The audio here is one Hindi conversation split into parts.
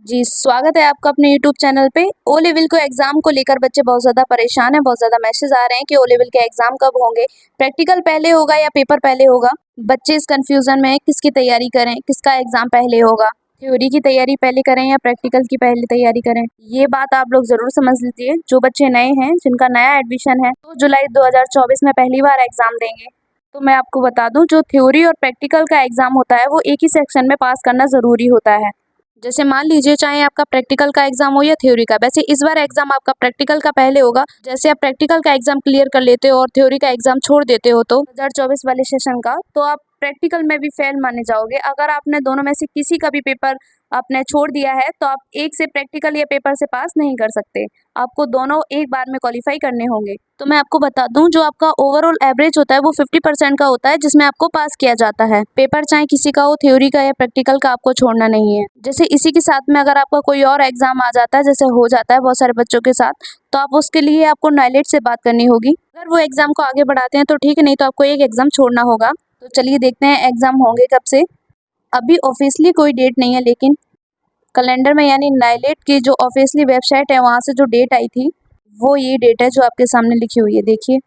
जी, स्वागत है आपका अपने यूट्यूब चैनल पे। ओ लेवल को एग्ज़ाम को लेकर बच्चे बहुत ज़्यादा परेशान हैं, बहुत ज़्यादा मैसेज आ रहे हैं कि ओ लेवल के एग्ज़ाम कब होंगे, प्रैक्टिकल पहले होगा या पेपर पहले होगा। बच्चे इस कन्फ्यूज़न में हैं, किसकी तैयारी करें, किसका एग्ज़ाम पहले होगा, थ्योरी की तैयारी पहले करें या प्रैक्टिकल की पहले तैयारी करें। ये बात आप लोग ज़रूर समझ लीजिए। जो बच्चे नए हैं, जिनका नया एडमिशन है, 2 जुलाई 2024 में पहली बार एग्ज़ाम देंगे। तो मैं आपको बता दूँ, जो थ्योरी और प्रैक्टिकल का एग्ज़ाम होता है, वो एक ही सेक्शन में पास करना ज़रूरी होता है। जैसे मान लीजिए चाहे आपका प्रैक्टिकल का एग्जाम हो या थ्योरी का, वैसे इस बार एग्जाम आपका प्रैक्टिकल का पहले होगा। जैसे आप प्रैक्टिकल का एग्जाम क्लियर कर लेते हो और थ्योरी का एग्जाम छोड़ देते हो तो 2024 वाले सेशन का, तो आप प्रैक्टिकल में भी फेल माने जाओगे। अगर आपने दोनों में से किसी का भी पेपर आपने छोड़ दिया है तो आप एक से प्रैक्टिकल या पेपर से पास नहीं कर सकते। आपको दोनों एक बार में क्वालिफाई करने होंगे। तो मैं आपको बता दूं, जो आपका ओवरऑल एवरेज होता है वो 50% का होता है, जिसमें आपको पास किया जाता है। पेपर चाहे किसी का हो, थ्योरी का या प्रैक्टिकल का, आपको छोड़ना नहीं है। जैसे इसी के साथ में अगर आपका कोई और एग्जाम आ जाता है, जैसे हो जाता है बहुत सारे बच्चों के साथ, तो आप उसके लिए आपको नाइलेट से बात करनी होगी। अगर वो एग्जाम को आगे बढ़ाते हैं तो ठीक है, नहीं तो आपको एक एग्जाम छोड़ना होगा। तो चलिए देखते हैं एग्जाम होंगे कब से। अभी ऑफिशियली कोई डेट नहीं है, लेकिन कैलेंडर में यानी नाइलेट की जो ऑफिशियली वेबसाइट है वहाँ से जो डेट आई थी वो ये डेट है जो आपके सामने लिखी हुई है, देखिए।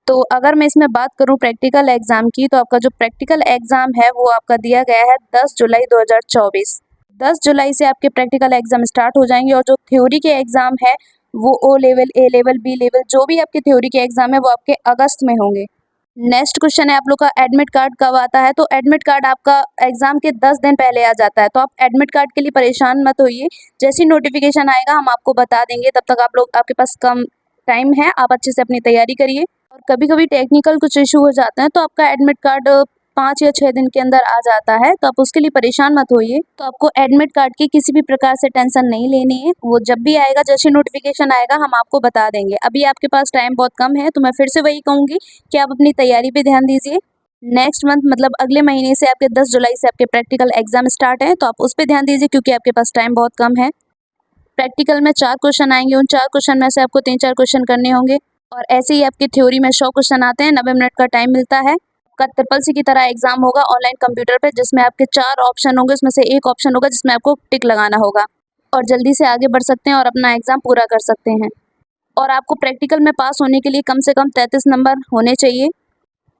तो अगर मैं इसमें बात करूं प्रैक्टिकल एग्जाम की, तो आपका जो प्रैक्टिकल एग्जाम है वो आपका दिया गया है 10 जुलाई 2024। 10 जुलाई से आपके प्रैक्टिकल एग्जाम स्टार्ट हो जाएंगे और जो थ्योरी के एग्जाम है वो ओ लेवल, ए लेवल, बी लेवल, जो भी आपके थ्योरी के एग्जाम है वो आपके अगस्त में होंगे। नेक्स्ट क्वेश्चन है आप लोग का एडमिट कार्ड कब आता है। तो एडमिट कार्ड आपका एग्जाम के 10 दिन पहले आ जाता है, तो आप एडमिट कार्ड के लिए परेशान मत होइए। जैसी नोटिफिकेशन आएगा हम आपको बता देंगे, तब तक आप लोग, आपके पास कम टाइम है, आप अच्छे से अपनी तैयारी करिए। और कभी कभी टेक्निकल कुछ इशू हो जाते हैं तो आपका एडमिट कार्ड 5 या 6 दिन के अंदर आ जाता है, तो आप उसके लिए परेशान मत होइए। तो आपको एडमिट कार्ड की किसी भी प्रकार से टेंशन नहीं लेनी है, वो जब भी आएगा, जैसे नोटिफिकेशन आएगा हम आपको बता देंगे। अभी आपके पास टाइम बहुत कम है, तो मैं फिर से वही कहूँगी कि आप अपनी तैयारी पे ध्यान दीजिए। नेक्स्ट मंथ मतलब अगले महीने से आपके 10 जुलाई से आपके प्रैक्टिकल एग्जाम स्टार्ट है, तो आप उस पर ध्यान दीजिए क्योंकि आपके पास टाइम बहुत कम है। प्रैक्टिकल में 4 क्वेश्चन आएंगे, उन 4 क्वेश्चन में से आपको 3-4 क्वेश्चन करने होंगे। और ऐसे ही आपकी थ्योरी में 100 क्वेश्चन आते हैं, 90 मिनट का टाइम मिलता है। आपका ट्रिपल सी की तरह एग्जाम होगा ऑनलाइन कंप्यूटर पे, जिसमें आपके 4 ऑप्शन होंगे, उसमें से एक ऑप्शन होगा जिसमें आपको टिक लगाना होगा और जल्दी से आगे बढ़ सकते हैं और अपना एग्जाम पूरा कर सकते हैं। और आपको प्रैक्टिकल में पास होने के लिए कम से कम 33 नंबर होने चाहिए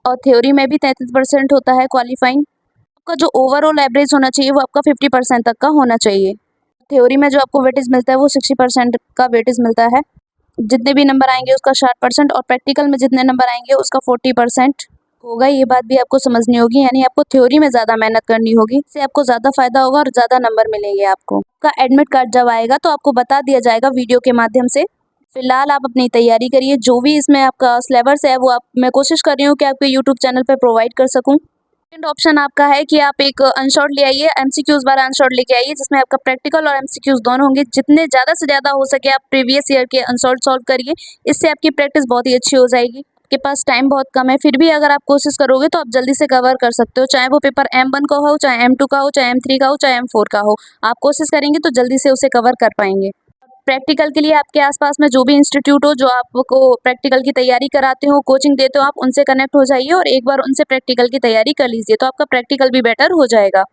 और थ्योरी में भी 33% होता है क्वालिफाइंग। आपका जो ओवरऑल एवरेज होना चाहिए वो आपका 50% तक का होना चाहिए। थ्योरी में जो आपको वेटेज मिलता है वो 60% का वेटेज मिलता है। जितने भी नंबर आएंगे उसका 60% और प्रैक्टिकल में जितने नंबर आएंगे उसका 40% होगा। ये बात भी आपको समझनी होगी, यानी आपको थ्योरी में ज़्यादा मेहनत करनी होगी, इससे आपको ज़्यादा फायदा होगा और ज़्यादा नंबर मिलेंगे आपको। आपका एडमिट कार्ड जब आएगा तो आपको बता दिया जाएगा वीडियो के माध्यम से। फिलहाल आप अपनी तैयारी करिए, जो भी इसमें आपका सिलेबस है वो आप, मैं कोशिश कर रही हूँ कि आपके यूट्यूब चैनल पर प्रोवाइड कर सकूँ। सेकंड ऑप्शन आपका है कि आप एक अनशॉर्ट ले आइए, एमसीक्यूज वाला अनशॉर्ट लेके आइए, जिसमें आपका प्रैक्टिकल और एमसीक्यूज दोनों होंगे। जितने ज़्यादा से ज़्यादा हो सके आप प्रीवियस ईयर के अनशॉर्ट सॉल्व करिए, इससे आपकी प्रैक्टिस बहुत ही अच्छी हो जाएगी। आपके पास टाइम बहुत कम है, फिर भी अगर आप कोशिश करोगे तो आप जल्दी से कवर कर सकते हो, चाहे वो पेपर M1 का हो, चाहे M2 का हो, चाहे M3 का हो, चाहे M4 का हो। आप कोशिश करेंगे तो जल्दी से उसे कवर कर पाएंगे। प्रैक्टिकल के लिए आपके आसपास में जो भी इंस्टीट्यूट हो जो आपको प्रैक्टिकल की तैयारी कराते हो, कोचिंग देते हो, आप उनसे कनेक्ट हो जाइए और एक बार उनसे प्रैक्टिकल की तैयारी कर लीजिए, तो आपका प्रैक्टिकल भी बेटर हो जाएगा।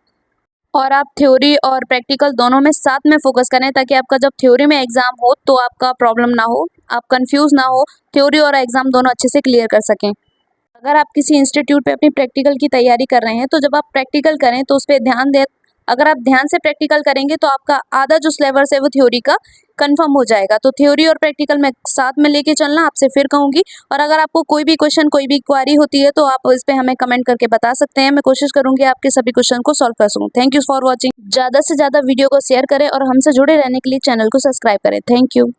और आप थ्योरी और प्रैक्टिकल दोनों में साथ में फोकस करें, ताकि आपका जब थ्योरी में एग्जाम हो तो आपका प्रॉब्लम ना हो, आप कंफ्यूज ना हो, थ्योरी और एग्जाम दोनों अच्छे से क्लियर कर सकें। अगर आप किसी इंस्टीट्यूट पे अपनी प्रैक्टिकल की तैयारी कर रहे हैं तो जब आप प्रैक्टिकल करें तो उस पर ध्यान दें। अगर आप ध्यान से प्रैक्टिकल करेंगे तो आपका आधा जो सिलेबस है वो थ्योरी का कंफर्म हो जाएगा। तो थ्योरी और प्रैक्टिकल में साथ में लेके चलना, आपसे फिर कहूँगी। और अगर आपको कोई भी क्वेश्चन, कोई भी क्वारी होती है तो आप इस पर हमें कमेंट करके बता सकते हैं, मैं कोशिश करूँगी आपके सभी क्वेश्चन को सॉल्व कर सकूँ। Thank you for watching. ज़्यादा से ज़्यादा वीडियो को शेयर करें और हमसे जुड़े रहने के लिए चैनल को सब्सक्राइब करें। Thank you.